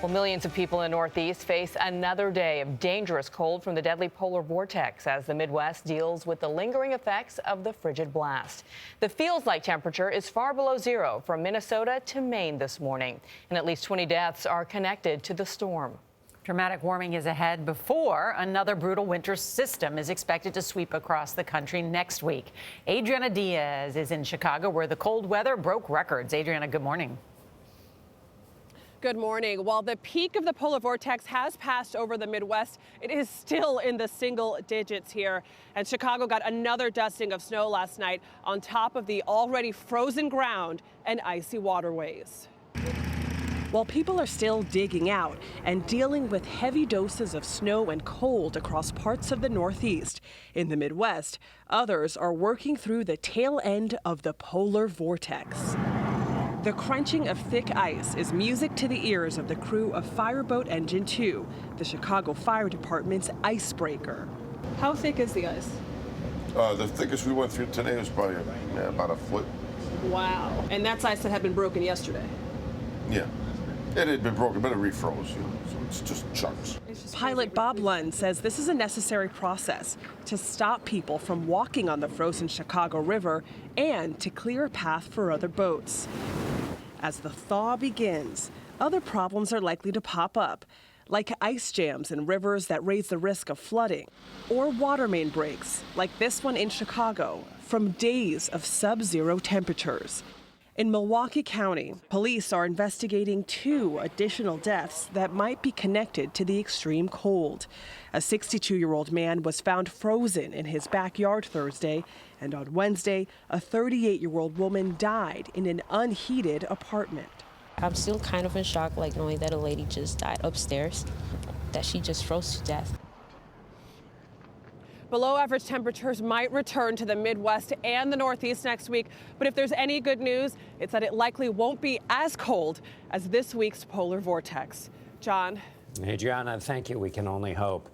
Well, millions of people in the Northeast face another day of dangerous cold from the deadly polar vortex as the Midwest deals with the lingering effects of the frigid blast. The feels-like temperature is far below zero from Minnesota to Maine this morning, and at least 20 deaths are connected to the storm. Dramatic warming is ahead before another brutal winter system is expected to sweep across the country next week. Adriana Diaz is in Chicago, where the cold weather broke records. Adriana, good morning. Good morning. While the peak of the polar vortex has passed over the Midwest, it is still in the single digits here. And Chicago got another dusting of snow last night on top of the already frozen ground and icy waterways. While people are still digging out and dealing with heavy doses of snow and cold across parts of the Northeast, in the Midwest, others are working through the tail end of the polar vortex. The crunching of thick ice is music to the ears of the crew of Fireboat Engine 2, the Chicago Fire Department's icebreaker. How thick is the ice? The thickest we went through today was probably about a foot. Wow. And that's ice that had been broken yesterday? Yeah. It had been broken, but it refroze, so it's just chunks. Pilot Bob Lund says this is a necessary process to stop people from walking on the frozen Chicago River and to clear a path for other boats. As the thaw begins, other problems are likely to pop up, like ice jams in rivers that raise the risk of flooding, or water main breaks, like this one in Chicago, from days of sub-zero temperatures. In Milwaukee County, police are investigating 2 additional deaths that might be connected to the extreme cold. A 62-year-old man was found frozen in his backyard Thursday, and on Wednesday, a 38-year-old woman died in an unheated apartment. I'm still kind of in shock, like knowing that a lady just died upstairs, that she just froze to death. Below average temperatures might return to the Midwest and the Northeast next week, but if there's any good news, it's that it likely won't be as cold as this week's polar vortex. John. Adriana, thank you. We can only hope.